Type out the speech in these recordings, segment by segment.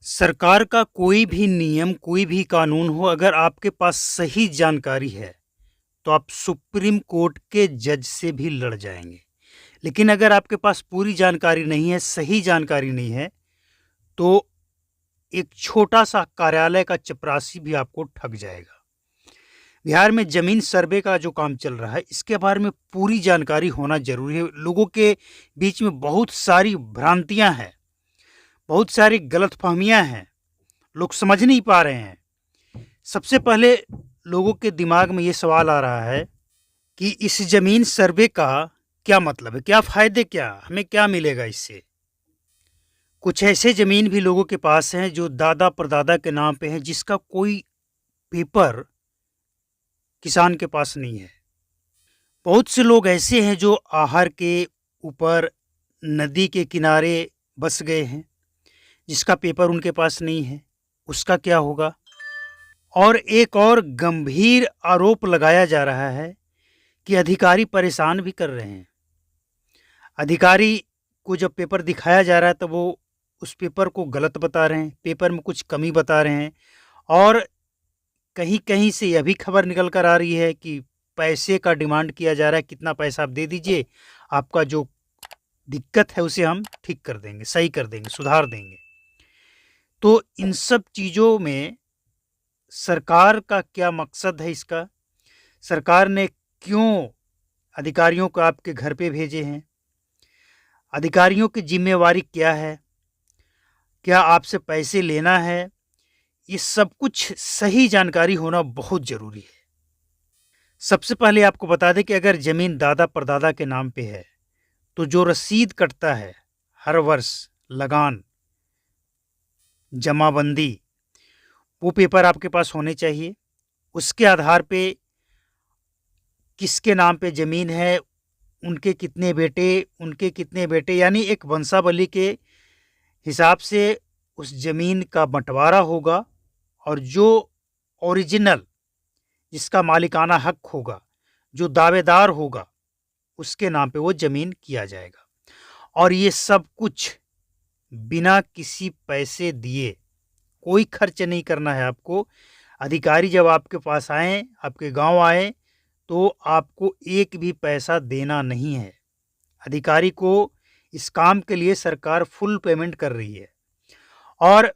सरकार का कोई भी नियम, कोई भी कानून हो, अगर आपके पास सही जानकारी है, तो आप सुप्रीम कोर्ट के जज से भी लड़ जाएँगे। लेकिन अगर आपके पास पूरी जानकारी नहीं है, सही जानकारी नहीं है, तो एक छोटा-सा कार्यालय का चपरासी भी आपको ठग जाएगा। बिहार में ज़मीन सर्वे का जो काम चल रहा है, इसके बारे में पूरी जानकारी होना ज़रूरी है। लोगों के बीच में बहुत सारी भ्रांतियाँ हैं, बहुत सारी गलतफ़हमियाँ हैं, लोग समझ नहीं पा रहे हैं। सबसे पहले लोगों के दिमाग में ये सवाल आ रहा है कि इस ज़मीन सर्वे का क्या मतलब है? क्या फ़ायदे क्या? हमें क्या मिलेगा इससे? कुछ ऐसे ज़मीन भी लोगों के पास हैं जो दादा-परदादा के नाम पे है, जिसका कोई पेपर किसान के पास नहीं है। बहुत से लोग ऐसे हैं जो आहर के ऊपर नदी के किनारे बस गए हैं, जिसका पेपर उनके पास नहीं है, उसका क्या होगा? और एक और गंभीर आरोप लगाया जा रहा है कि अधिकारी परेशान भी कर रहे हैं। अधिकारी को जब पेपर दिखाया जा रहा है तो वो उस पेपर को गलत बता रहे हैं, पेपर में कुछ कमी बता रहे हैं और कहीं-कहीं से यह भी खबर निकल कर आ रही है कि पैसे का डिमांड किया जा रहा है, कितना पैसा आप दे दीजिए, आपका जो दिक्कत है उसे हम ठीक कर देंगे, सही कर देंगे, सुधार देंगे। तो इन सब चीज़ों में सरकार का क्या मकसद है इसका? सरकार ने क्यों अधिकारियों को आपके घर पे भेजे हैं? अधिकारियों की ज़िम्मेवारी क्या है? क्या आपसे पैसे लेना है? ये सब कुछ सही जानकारी होना बहुत ज़रूरी है। सबसे पहले आपको बता दें कि अगर ज़मीन दादा-परदादा के नाम पे है, तो जो रसीद कटता है हर वर्ष, लगान, जमाबंदी, वो पेपर आपके पास होने चाहिए। उसके आधार पे किसके नाम पे ज़मीन है, उनके कितने बेटे यानी एक वंशावली के हिसाब से उस ज़मीन का बँटवारा होगा और जो ओरिजिनल जिसका मालिकाना हक होगा, जो दावेदार होगा, उसके नाम पे वो ज़मीन किया जाएगा। और ये सब कुछ बिना किसी पैसे दिए, कोई खर्च नहीं करना है आपको। अधिकारी जब आपके पास आएँ, आपके गाँव आएँ, तो आपको एक भी पैसा देना नहीं है। अधिकारी को इस काम के लिए सरकार फुल पेमेंट कर रही है। और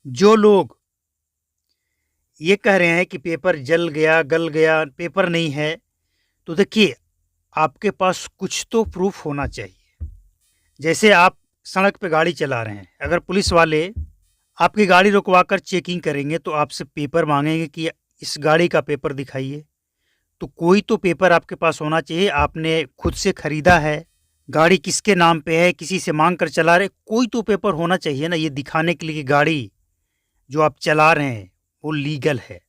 जो लोग ये कह रहे हैं कि पेपर जल गया, गल गया, पेपर नहीं है, तो देखिए आपके पास कुछ तो प्रूफ होना चाहिए। जैसे आप सड़क पे गाड़ी चला रहे हैं, अगर पुलिस वाले आपकी गाड़ी रुकवाकर चेकिंग करेंगे तो आपसे पेपर माँगेंगे कि इस गाड़ी का पेपर दिखाइए। तो कोई तो पेपर आपके पास होना चाहिए, आपने खुद से खरीदा है, गाड़ी किसके नाम पे है, किसी से माँग कर चला रहे, कोई तो पेपर होना चाहिए ना, ये दिखाने के लिए कि गाड़ी जो आप चला रहे हैं वो लीगल है।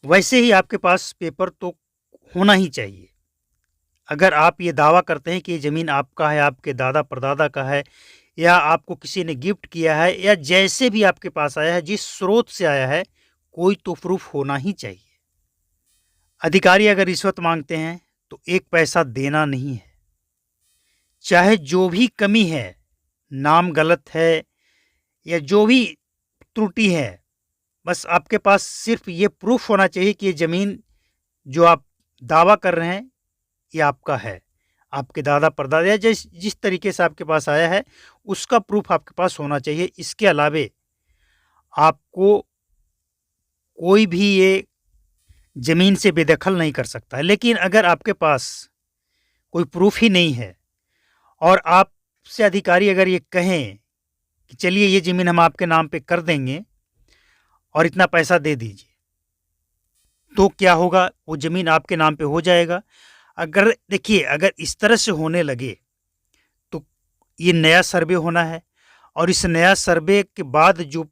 वैसे ही आपके पास पेपर तो होना ही चाहिए। अगर आप ये दावा करते हैं कि ये ज़मीन आपका है, आपके दादा-परदादा का है या आपको किसी ने गिफ्ट किया है या जैसे भी आपके पास आया है, जिस स्रोत से आया है, कोई तो प्रूफ होना ही चाहिए। अधिकारी अगर रिश्वत माँगते हैं, तो एक पैसा देना नहीं है। चाहे जो भी कमी है, नाम गलत है या जो भी त्रुटि है, बस आपके पास सिर्फ़ ये प्रूफ होना चाहिए कि ये ज़मीन जो आप दावा कर रहे हैं, ये आपका है। आपके दादा-परदादा या जिस जिस तरीके से आपके पास आया है, उसका प्रूफ आपके पास होना चाहिए। इसके अलावे आपको कोई भी ये ज़मीन से बेदखल नहीं कर सकता है। लेकिन अगर आपके पास कोई प्रूफ ही नहीं है और आपसे अधिकारी अगर ये कहें कि चलिए ये ज़मीन हम आपके नाम पे कर देंगे और इतना पैसा दे दीजिए, तो क्या होगा? वो ज़मीन आपके नाम पे हो जाएगा। अगर देखिए अगर इस तरह से होने लगे, तो ये नया सर्वे होना है और इस नया सर्वे के बाद जो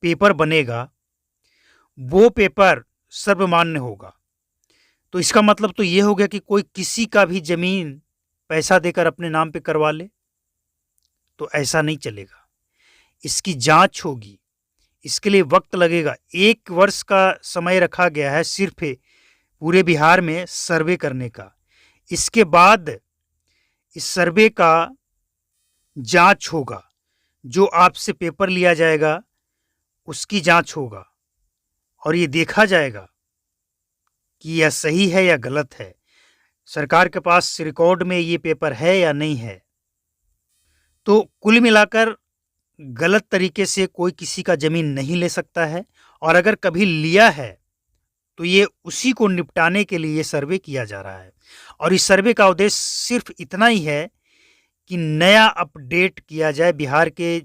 पेपर बनेगा, वो पेपर सर्वमान्य होगा। तो इसका मतलब तो ये हो गया कि कोई किसी का भी ज़मीन पैसा देकर अपने नाम पे करवा ले, तो ऐसा नहीं चलेगा। इसकी जाँच होगी, इसके लिए वक़्त लगेगा। 1 वर्ष का समय रखा गया है सिर्फ़ पूरे बिहार में सर्वे करने का। इसके बाद इस सर्वे का जाँच होगा। जो आपसे पेपर लिया जाएगा उसकी जांच होगा और ये देखा जाएगा कि यह सही है या गलत है, सरकार के पास रिकॉर्ड में ये पेपर है या नहीं है। तो कुल मिलाकर गलत तरीके से कोई किसी का ज़मीन नहीं ले सकता है, और अगर कभी लिया है तो ये उसी को निपटाने के लिए सर्वे किया जा रहा है। और इस सर्वे का उद्देश्य सिर्फ इतना ही है कि नया अपडेट किया जाए। बिहार के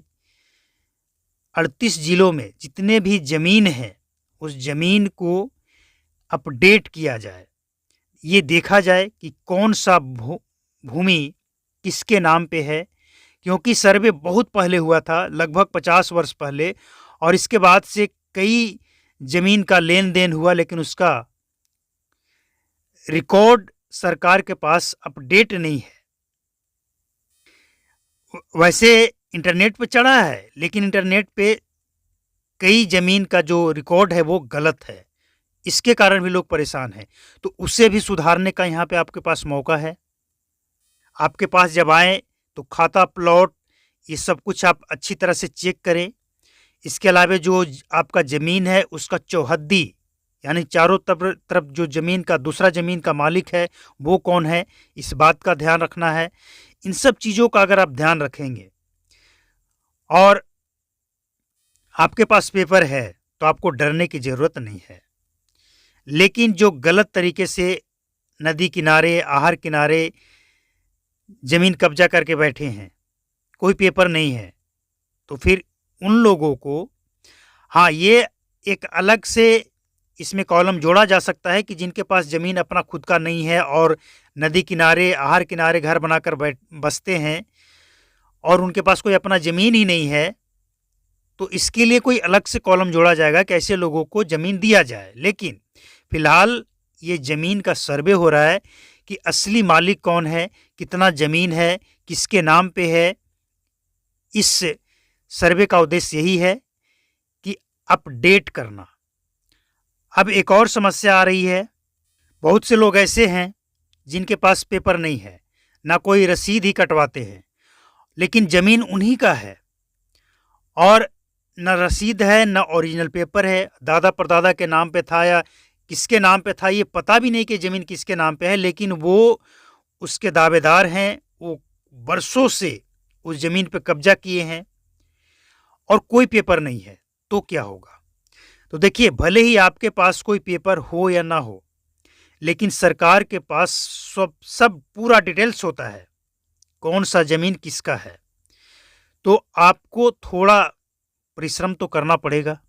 38 जिलों में जितने भी ज़मीन हैं उस ज़मीन को अपडेट किया जाए, ये देखा जाए कि कौन सा भूमि किसके नाम पे है, क्योंकि सर्वे बहुत पहले हुआ था, लगभग 50 वर्ष पहले, और इसके बाद से कई ज़मीन का लेन देन हुआ, लेकिन उसका रिकॉर्ड सरकार के पास अपडेट नहीं है। वैसे इंटरनेट पे चढ़ा है, लेकिन इंटरनेट पे कई ज़मीन का जो रिकॉर्ड है वो गलत है, इसके कारण भी लोग परेशान हैं। तो उसे भी सुधारने का यहाँ पे आपके पास मौका है। आपके पास जब आए तो खाता, प्लॉट, ये सब कुछ आप अच्छी तरह से चेक करें। इसके अलावा जो आपका ज़मीन है उसका चौहद्दी, यानी चारों तरफ जो ज़मीन का दूसरा ज़मीन का मालिक है वो कौन है, इस बात का ध्यान रखना है। इन सब चीज़ों का अगर आप ध्यान रखेंगे और आपके पास पेपर है तो आपको डरने की ज़रूरत नहीं है। लेकिन जो गलत तरीके से नदी किनारे, आहर किनारे ज़मीन कब्जा करके बैठे हैं, कोई पेपर नहीं है, तो फिर उन लोगों को, हाँ, ये एक अलग से इसमें कॉलम जोड़ा जा सकता है कि जिनके पास ज़मीन अपना खुद का नहीं है और नदी किनारे, आहर किनारे घर बनाकर बसते हैं और उनके पास कोई अपना ज़मीन ही नहीं है, तो इसके लिए कोई अलग से कॉलम जोड़ा जाएगा कि ऐसे लोगों को ज़मीन दिया जाए। लेकिन फ़िलहाल ये ज़मीन का सर्वे हो रहा है कि असली मालिक कौन है, कितना ज़मीन है, किसके नाम पे है। इस सर्वे का उद्देश्य यही है कि अपडेट करना। अब एक और समस्या आ रही है, बहुत से लोग ऐसे हैं जिनके पास पेपर नहीं है, ना कोई रसीद ही कटवाते हैं, लेकिन ज़मीन उन्हीं का है और न रसीद है न ओरिजिनल पेपर है, दादा परदादा के नाम पे था या किसके नाम पे था ये पता भी नहीं कि ज़मीन किसके नाम पे है, लेकिन वो उसके दावेदार हैं, वो बरसों से उस ज़मीन पे कब्जा किए हैं और कोई पेपर नहीं है। तो क्या होगा? तो देखिए, भले ही आपके पास कोई पेपर हो या ना हो, लेकिन सरकार के पास सब पूरा डिटेल्स होता है कौन सा ज़मीन किसका है। तो आपको थोड़ा परिश्रम तो करना पड़ेगा,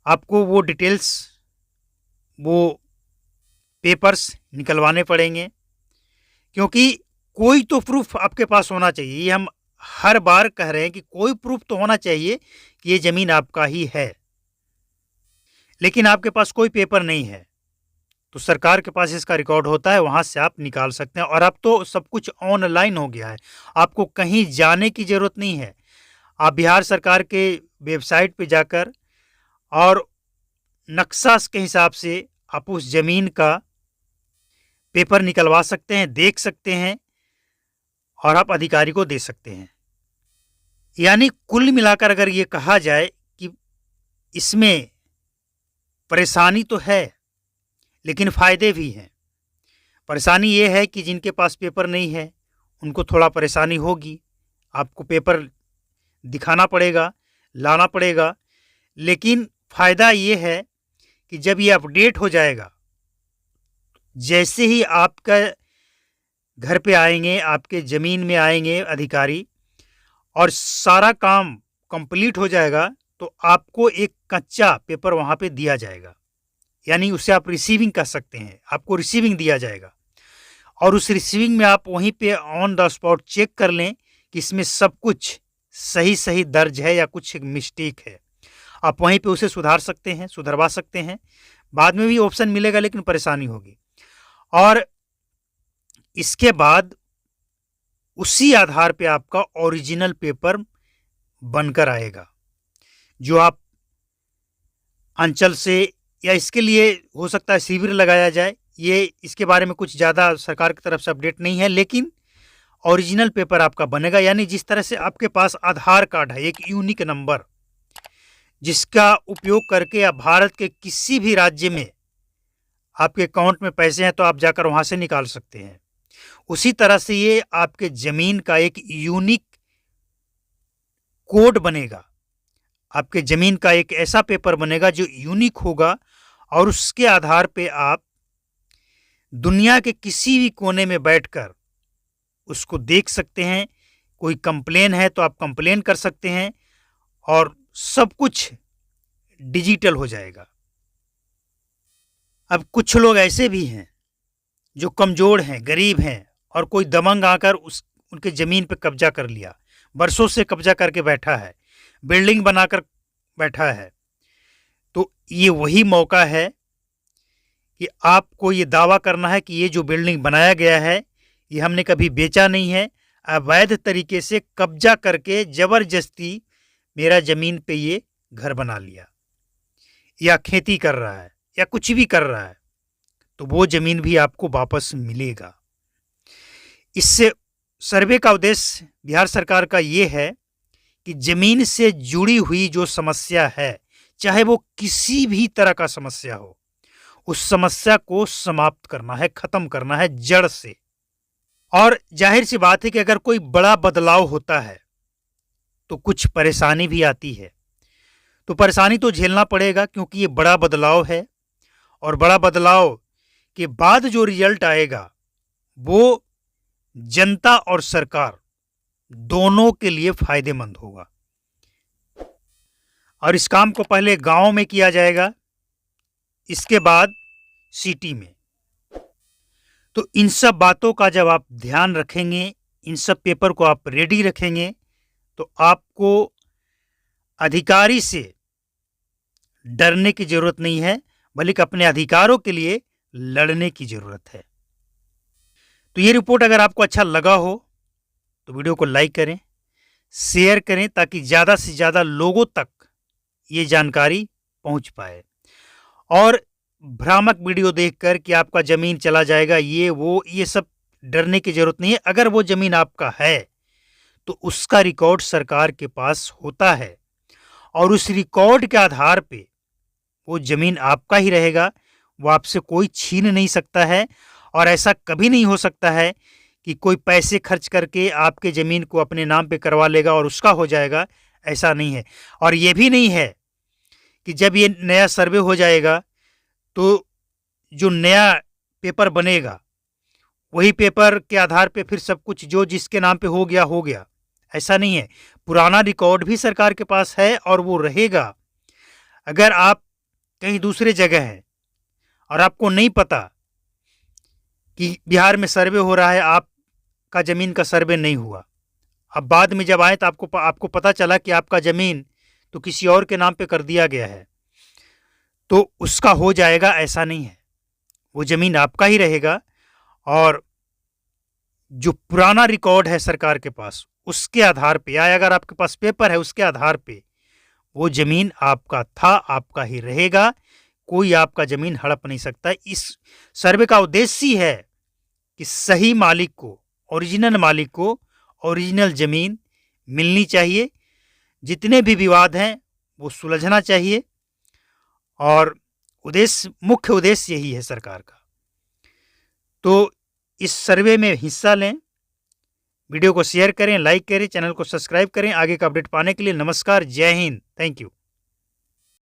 आपको वो डिटेल्स, वो पेपर्स निकलवाने पड़ेंगे, क्योंकि कोई तो प्रूफ आपके पास होना चाहिए। ये हम हर बार कह रहे हैं कि कोई प्रूफ तो होना चाहिए कि ये ज़मीन आपका ही है, लेकिन आपके पास कोई पेपर नहीं है तो सरकार के पास इसका रिकॉर्ड होता है, वहाँ से आप निकाल सकते हैं। और अब तो सब कुछ ऑनलाइन हो गया है, आपको कहीं जाने की ज़रूरत नहीं है। आप बिहार सरकार के वेबसाइट पे जाकर और नक्शा के हिसाब से आप उस ज़मीन का पेपर निकलवा सकते हैं, देख सकते हैं और आप अधिकारी को दे सकते हैं। यानी कुल मिलाकर अगर ये कहा जाए कि इसमें परेशानी तो है लेकिन फ़ायदे भी हैं। परेशानी ये है कि जिनके पास पेपर नहीं है उनको थोड़ा परेशानी होगी, आपको पेपर दिखाना पड़ेगा, लाना पड़ेगा। लेकिन फ़ायदा ये है कि जब ये अपडेट हो जाएगा, जैसे ही आपका घर पे आएंगे, आपके ज़मीन में आएंगे अधिकारी और सारा काम कंप्लीट हो जाएगा, तो आपको एक कच्चा पेपर वहाँ पे दिया जाएगा, यानी उसे आप रिसीविंग कह सकते हैं। आपको रिसीविंग दिया जाएगा और उस रिसीविंग में आप वहीं पे ऑन द स्पॉट चेक कर लें कि इसमें सब कुछ सही दर्ज है या कुछ मिस्टेक है। आप वहीं पे उसे सुधार सकते हैं, सुधरवा सकते हैं। बाद में भी ऑप्शन मिलेगा लेकिन परेशानी होगी। और इसके बाद उसी आधार पे आपका ओरिजिनल पेपर बनकर आएगा, जो आप अंचल से, या इसके लिए हो सकता है शिविर लगाया जाए। ये इसके बारे में कुछ ज़्यादा सरकार की तरफ से अपडेट नहीं है, लेकिन ओरिजिनल पेपर आपका बनेगा। यानी जिस तरह से आपके पास आधार कार्ड है, एक यूनिक नंबर जिसका उपयोग करके आप भारत के किसी भी राज्य में आपके अकाउंट में पैसे हैं तो आप जाकर वहां से निकाल सकते हैं, उसी तरह से ये आपके जमीन का एक यूनिक कोड बनेगा। आपके जमीन का एक ऐसा पेपर बनेगा जो यूनिक होगा और उसके आधार पे आप दुनिया के किसी भी कोने में बैठकर उसको देख सकते हैं। कोई कंप्लेन है तो आप कंप्लेन कर सकते हैं और सब कुछ डिजिटल हो जाएगा। अब कुछ लोग ऐसे भी हैं जो कमजोर हैं, गरीब हैं और कोई दबंग आकर उनके जमीन पे कब्जा कर लिया, बरसों से कब्जा करके बैठा है, बिल्डिंग बनाकर बैठा है। तो ये वही मौका है कि आपको ये दावा करना है कि ये जो बिल्डिंग बनाया गया है ये हमने कभी बेचा नहीं है, अवैध तरीके से कब्जा करके जबरदस्ती मेरा जमीन पे ये घर बना लिया या खेती कर रहा है या कुछ भी कर रहा है, तो वो जमीन भी आपको वापस मिलेगा। इससे सर्वे का उद्देश्य बिहार सरकार का ये है कि जमीन से जुड़ी हुई जो समस्या है, चाहे वो किसी भी तरह का समस्या हो, उस समस्या को समाप्त करना है, खत्म करना है जड़ से। और जाहिर सी बात है कि अगर कोई बड़ा बदलाव होता है तो कुछ परेशानी भी आती है, तो परेशानी तो झेलना पड़ेगा क्योंकि ये बड़ा बदलाव है और बड़ा बदलाव के बाद जो रिजल्ट आएगा वो जनता और सरकार दोनों के लिए फायदेमंद होगा। और इस काम को पहले गांव में किया जाएगा, इसके बाद सिटी में। तो इन सब बातों का जब आप ध्यान रखेंगे, इन सब पेपर को आप रेडी रखेंगे, तो आपको अधिकारी से डरने की जरूरत नहीं है, बल्कि अपने अधिकारों के लिए लड़ने की जरूरत है। तो ये रिपोर्ट अगर आपको अच्छा लगा हो तो वीडियो को लाइक करें, शेयर करें ताकि ज़्यादा से ज़्यादा लोगों तक ये जानकारी पहुंच पाए। और भ्रामक वीडियो देखकर कि आपका ज़मीन चला जाएगा, ये सब डरने की ज़रूरत नहीं है। अगर वो ज़मीन आपका है तो उसका रिकॉर्ड सरकार के पास होता है और उस रिकॉर्ड के आधार पे वो ज़मीन आपका ही रहेगा, वो आपसे कोई छीन नहीं सकता है। और ऐसा कभी नहीं हो सकता है कि कोई पैसे खर्च करके आपके ज़मीन को अपने नाम पे करवा लेगा और उसका हो जाएगा, ऐसा नहीं है। और ये भी नहीं है कि जब ये नया सर्वे हो जाएगा तो जो नया पेपर बनेगा वही पेपर के आधार पे फिर सब कुछ जो जिसके नाम पे हो गया, ऐसा नहीं है। पुराना रिकॉर्ड भी सरकार के पास है और वो रहेगा। अगर आप कहीं दूसरे जगह हैं और आपको नहीं पता कि बिहार में सर्वे हो रहा है, आपका ज़मीन का सर्वे नहीं हुआ, अब बाद में जब आए तो आपको पता चला कि आपका ज़मीन तो किसी और के नाम पे कर दिया गया है, तो उसका हो जाएगा, ऐसा नहीं है। वो ज़मीन आपका ही रहेगा और जो पुराना रिकॉर्ड है सरकार के पास उसके आधार पे, या अगर आपके पास पेपर है उसके आधार पे वो ज़मीन आपका था, आपका ही रहेगा। कोई आपका ज़मीन हड़प नहीं सकता। इस सर्वे का उद्देश्य ही है कि सही मालिक को, ओरिजिनल मालिक को ओरिजिनल ज़मीन मिलनी चाहिए। जितने भी विवाद हैं वो सुलझना चाहिए और मुख्य उद्देश्य यही है सरकार का। तो इस सर्वे में हिस्सा लें, वीडियो को शेयर करें, लाइक करें, चैनल को सब्सक्राइब करें। आगे का अपडेट पाने के लिए नमस्कार, जय हिंद, थैंक यू।